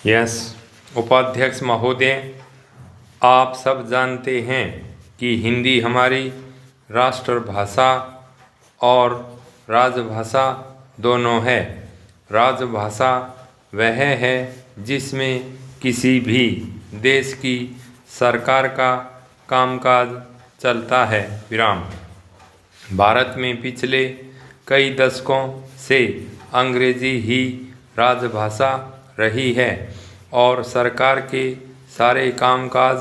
Yes, उपाध्यक्ष महोदय, आप सब जानते हैं कि हिंदी हमारी राष्ट्रभाषा और राजभाषा दोनों है। राजभाषा वह है जिसमें किसी भी देश की सरकार का कामकाज चलता है। भारत में पिछले कई दशकों से अंग्रेजी ही राजभाषा रही है और सरकार के सारे कामकाज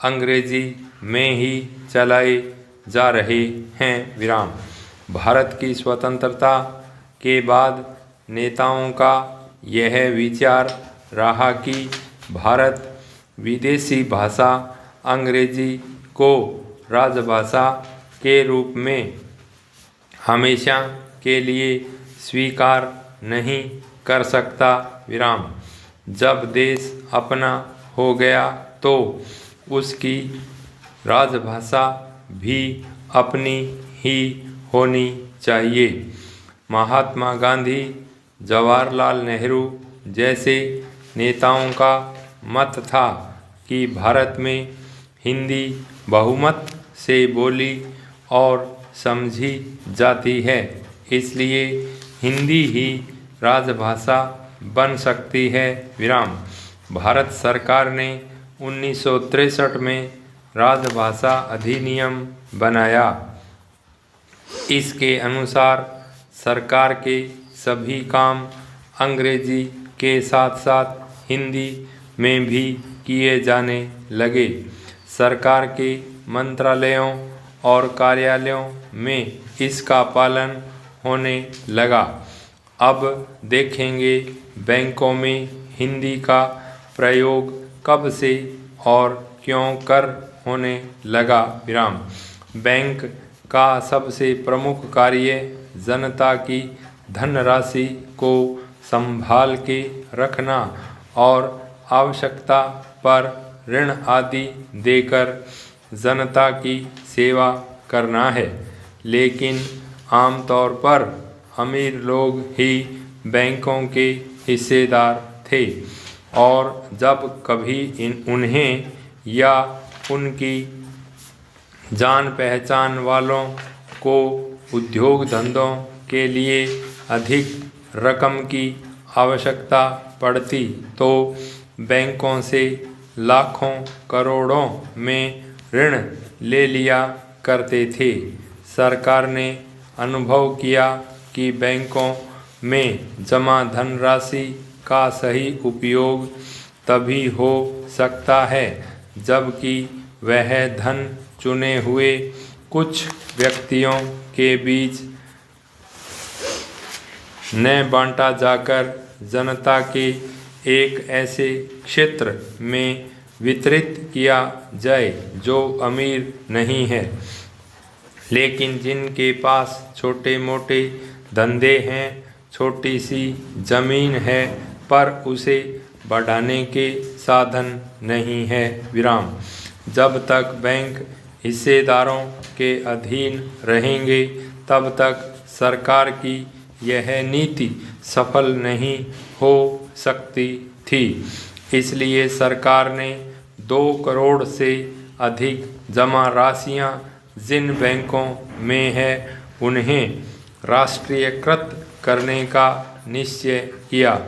अंग्रेजी में ही चलाए जा रहे हैं। भारत की स्वतंत्रता के बाद नेताओं का यह विचार रहा कि भारत विदेशी भाषा अंग्रेजी को राजभाषा के रूप में हमेशा के लिए स्वीकार नहीं कर सकता। जब देश अपना हो गया तो उसकी राजभाषा भी अपनी ही होनी चाहिए। महात्मा गांधी, जवाहरलाल नेहरू जैसे नेताओं का मत था कि भारत में हिंदी बहुमत से बोली और समझी जाती है, इसलिए हिंदी ही राजभाषा बन सकती है। भारत सरकार ने 1963 में राजभाषा अधिनियम बनाया। इसके अनुसार सरकार के सभी काम अंग्रेजी के साथ साथ हिंदी में भी किए जाने लगे। सरकार के मंत्रालयों और कार्यालयों में इसका पालन होने लगा। अब देखेंगे बैंकों में हिंदी का प्रयोग कब से और क्यों कर होने लगा। बैंक का सबसे प्रमुख कार्य जनता की धनराशि को संभाल के रखना और आवश्यकता पर ऋण आदि देकर जनता की सेवा करना है। लेकिन आमतौर पर अमीर लोग ही बैंकों के हिस्सेदार थे और जब कभी उन्हें या उनकी जान पहचान वालों को उद्योग धंधों के लिए अधिक रकम की आवश्यकता पड़ती तो बैंकों से लाखों करोड़ों में ऋण ले लिया करते थे। सरकार ने अनुभव किया कि बैंकों में जमा धनराशि का सही उपयोग तभी हो सकता है जबकि वह धन चुने हुए कुछ व्यक्तियों के बीच न बांटा जाकर जनता के एक ऐसे क्षेत्र में वितरित किया जाए जो अमीर नहीं है, लेकिन जिनके पास छोटे मोटे धंधे हैं, छोटी सी जमीन है पर उसे बढ़ाने के साधन नहीं है। जब तक बैंक हिस्सेदारों के अधीन रहेंगे तब तक सरकार की यह नीति सफल नहीं हो सकती थी। इसलिए सरकार ने 2 करोड़ से अधिक जमा राशियां जिन बैंकों में है उन्हें राष्ट्रीयकृत करने का निश्चय किया।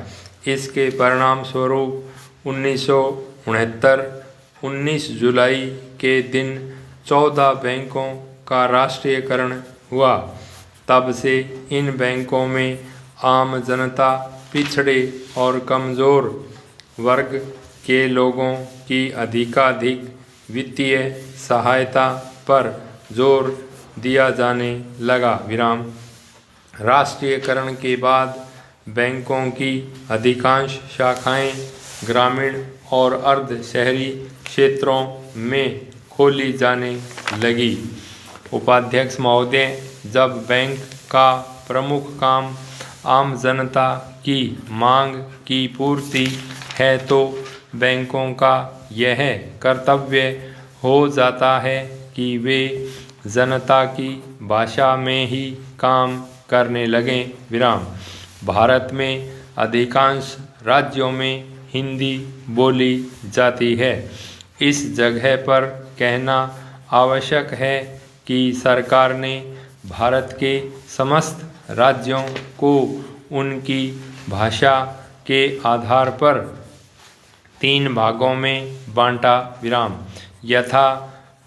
इसके परिणाम स्वरूप 1969 जुलाई के दिन 14 बैंकों का राष्ट्रीयकरण हुआ। तब से इन बैंकों में आम जनता, पिछड़े और कमज़ोर वर्ग के लोगों की अधिकाधिक वित्तीय सहायता पर जोर दिया जाने लगा। राष्ट्रीयकरण के बाद बैंकों की अधिकांश शाखाएं ग्रामीण और अर्ध शहरी क्षेत्रों में खोली जाने लगी। उपाध्यक्ष महोदय, जब बैंक का प्रमुख काम आम जनता की मांग की पूर्ति है तो बैंकों का यह कर्तव्य हो जाता है कि वे जनता की भाषा में ही काम करने लगें। भारत में अधिकांश राज्यों में हिंदी बोली जाती है। इस जगह पर कहना आवश्यक है कि सरकार ने भारत के समस्त राज्यों को उनकी भाषा के आधार पर 3 भागों में बांटा विराम। यथा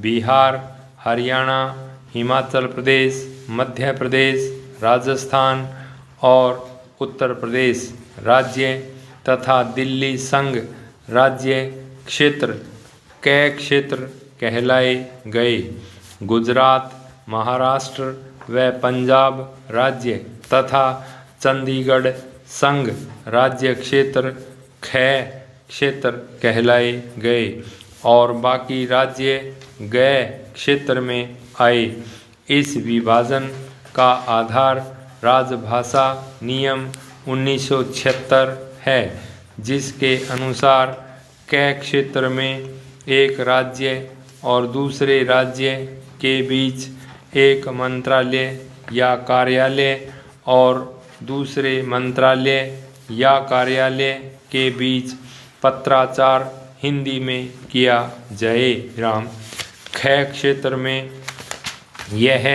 बिहार, हरियाणा, हिमाचल प्रदेश, मध्य प्रदेश, राजस्थान और उत्तर प्रदेश राज्य तथा दिल्ली संघ राज्य क्षेत्र कै क्षेत्र कहलाए गए। गुजरात, महाराष्ट्र व पंजाब राज्य तथा चंडीगढ़ संघ राज्य क्षेत्र कै क्षेत्र कहलाए गए और बाकी राज्य गै क्षेत्र में आए। इस विभाजन का आधार राजभाषा नियम 1976 है, जिसके अनुसार कै क्षेत्र में एक राज्य और दूसरे राज्य के बीच एक मंत्रालय या कार्यालय और दूसरे मंत्रालय या कार्यालय के बीच पत्राचार हिंदी में किया जाए। कै क्षेत्र में यह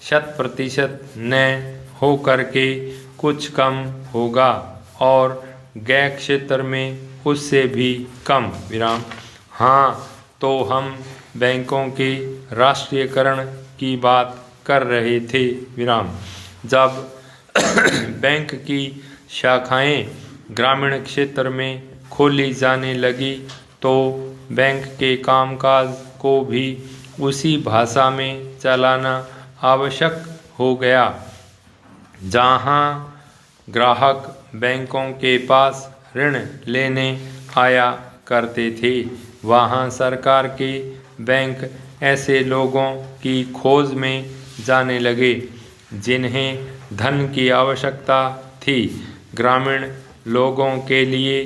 100% न हो करके कुछ कम होगा और गै क्षेत्र में उससे भी कम। हाँ, तो हम बैंकों के राष्ट्रीयकरण की बात कर रहे थे। जब बैंक की शाखाएं ग्रामीण क्षेत्र में खोली जाने लगी तो बैंक के कामकाज को भी उसी भाषा में चलाना आवश्यक हो गया। जहां ग्राहक बैंकों के पास ऋण लेने आया करते थे, वहां सरकार के बैंक ऐसे लोगों की खोज में जाने लगे जिन्हें धन की आवश्यकता थी। ग्रामीण लोगों के लिए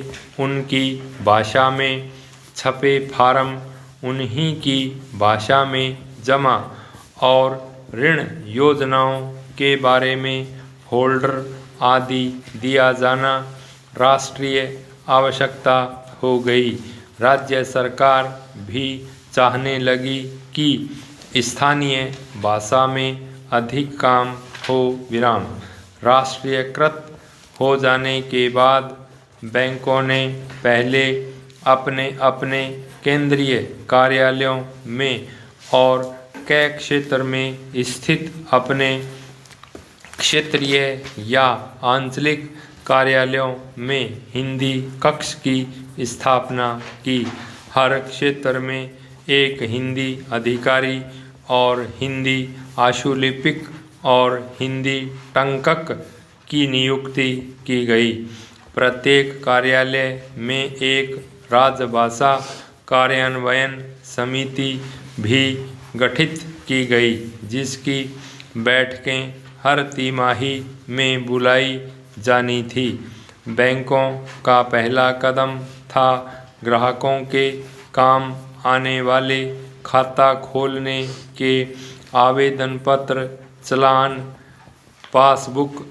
उनकी भाषा में छपे फार्म उन्हीं की भाषा में जमा और ऋण योजनाओं के बारे में फोल्डर आदि दिया जाना राष्ट्रीय आवश्यकता हो गई। राज्य सरकार भी चाहने लगी कि स्थानीय भाषा में अधिक काम हो। राष्ट्रीयकृत हो जाने के बाद बैंकों ने पहले अपने अपने केंद्रीय कार्यालयों में और कै क्षेत्र में स्थित अपने क्षेत्रीय या आंचलिक कार्यालयों में हिंदी कक्ष की स्थापना की। हर क्षेत्र में एक हिंदी अधिकारी और हिंदी आशुलिपिक और हिंदी टंकक की नियुक्ति की गई। प्रत्येक कार्यालय में एक राजभाषा कार्यान्वयन समिति भी गठित की गई, जिसकी बैठकें हर तिमाही में बुलाई जानी थी। बैंकों का पहला कदम था ग्राहकों के काम आने वाले खाता खोलने के आवेदन पत्र, चालान, पासबुक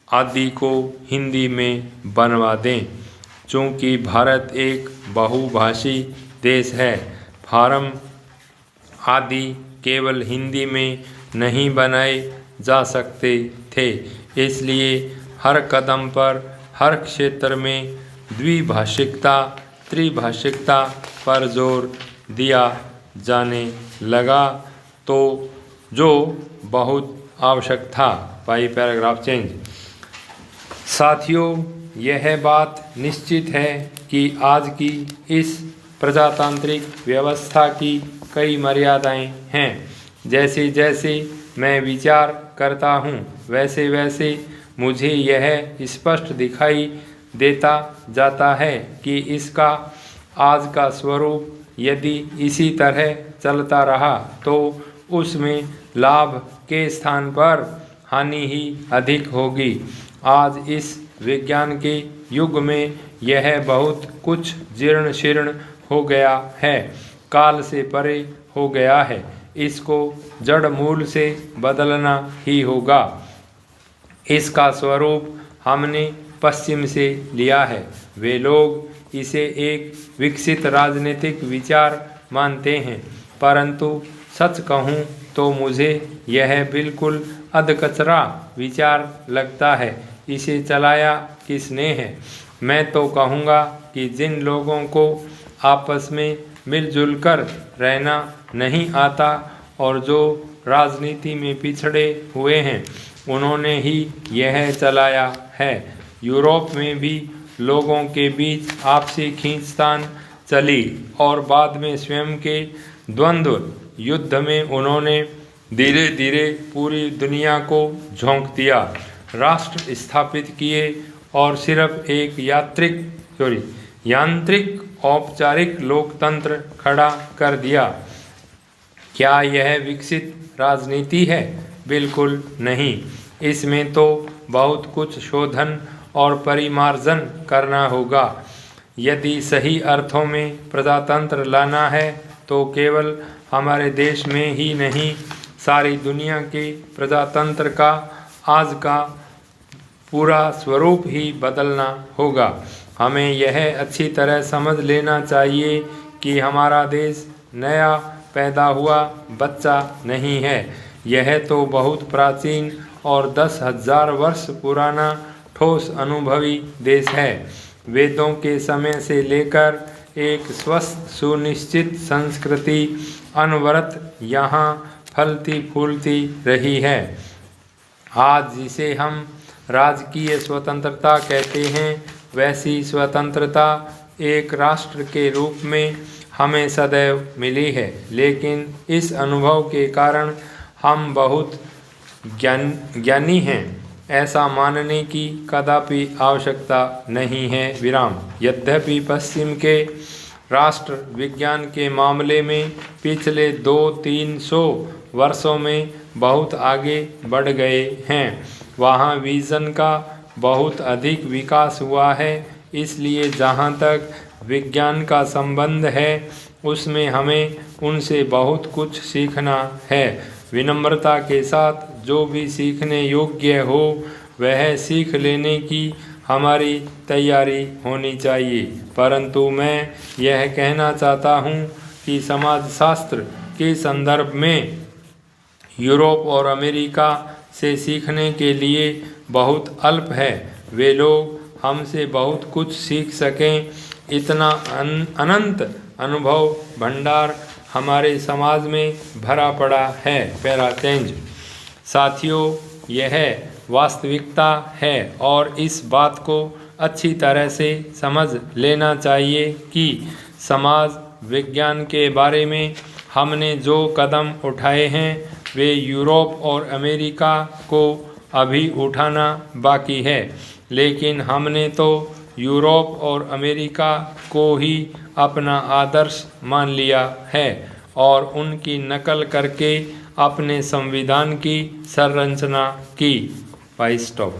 आदि को हिंदी में बनवा दें। चूँकि भारत एक बहुभाषी देश है, फार्म आदि केवल हिंदी में नहीं बनाए जा सकते थे, इसलिए हर कदम पर हर क्षेत्र में द्विभाषिकता त्रिभाषिकता पर जोर दिया जाने लगा, तो जो बहुत आवश्यक था। By paragraph change. साथियों, यह बात निश्चित है कि आज की इस प्रजातांत्रिक व्यवस्था की कई मर्यादाएं हैं। जैसे जैसे मैं विचार करता हूँ, वैसे वैसे मुझे यह स्पष्ट दिखाई देता जाता है कि इसका आज का स्वरूप यदि इसी तरह चलता रहा तो उसमें लाभ के स्थान पर हानि ही अधिक होगी। आज इस विज्ञान के युग में यह बहुत कुछ जीर्ण शीर्ण हो गया है, काल से परे हो गया है। इसको जड़ मूल से बदलना ही होगा। इसका स्वरूप हमने पश्चिम से लिया है। वे लोग इसे एक विकसित राजनीतिक विचार मानते हैं, परंतु सच कहूँ तो मुझे यह बिल्कुल अधकचरा विचार लगता है। इसे चलाया किसने है? मैं तो कहूँगा कि जिन लोगों को आपस में मिलजुल कर रहना नहीं आता और जो राजनीति में पिछड़े हुए हैं, उन्होंने ही यह चलाया है। यूरोप में भी लोगों के बीच आपसी खींचतान चली और बाद में स्वयं के द्वंद्व युद्ध में उन्होंने धीरे धीरे पूरी दुनिया को झोंक दिया, राष्ट्र स्थापित किए और सिर्फ एक यांत्रिक औपचारिक लोकतंत्र खड़ा कर दिया। क्या यह विकसित राजनीति है? बिल्कुल नहीं। इसमें तो बहुत कुछ शोधन और परिमार्जन करना होगा। यदि सही अर्थों में प्रजातंत्र लाना है तो केवल हमारे देश में ही नहीं, सारी दुनिया के प्रजातंत्र का आज का पूरा स्वरूप ही बदलना होगा। हमें यह अच्छी तरह समझ लेना चाहिए कि हमारा देश नया पैदा हुआ बच्चा नहीं है। यह तो बहुत प्राचीन और 10,000 वर्ष पुराना ठोस अनुभवी देश है। वेदों के समय से लेकर एक स्वस्थ सुनिश्चित संस्कृति अनवरत यहाँ फलती फूलती रही है। आज जिसे हम राजकीय स्वतंत्रता कहते हैं, वैसी स्वतंत्रता एक राष्ट्र के रूप में हमें सदैव मिली है, लेकिन इस अनुभव के कारण हम बहुत ज्ञानी हैं, ऐसा मानने की कदापि आवश्यकता नहीं है। विराम। यद्यपि पश्चिम के राष्ट्र विज्ञान के मामले में पिछले 200-300 वर्षों में बहुत आगे बढ़ गए हैं, वहाँ विजन का बहुत अधिक विकास हुआ है। इसलिए जहाँ तक विज्ञान का संबंध है, उसमें हमें उनसे बहुत कुछ सीखना है। विनम्रता के साथ जो भी सीखने योग्य हो, वह सीख लेने की हमारी तैयारी होनी चाहिए। परंतु मैं यह कहना चाहता हूँ कि समाजशास्त्र के संदर्भ में यूरोप और अमेरिका से सीखने के लिए बहुत अल्प है। वे लोग हमसे बहुत कुछ सीख सकें, इतना अनंत अनुभव भंडार हमारे समाज में भरा पड़ा है। पैरा 3। साथियों, यह वास्तविकता है और इस बात को अच्छी तरह से समझ लेना चाहिए कि समाज विज्ञान के बारे में हमने जो कदम उठाए हैं, वे यूरोप और अमेरिका को अभी उठाना बाकी है। लेकिन हमने तो यूरोप और अमेरिका को ही अपना आदर्श मान लिया है और उनकी नकल करके अपने संविधान की संरचना की। भाई स्टॉप।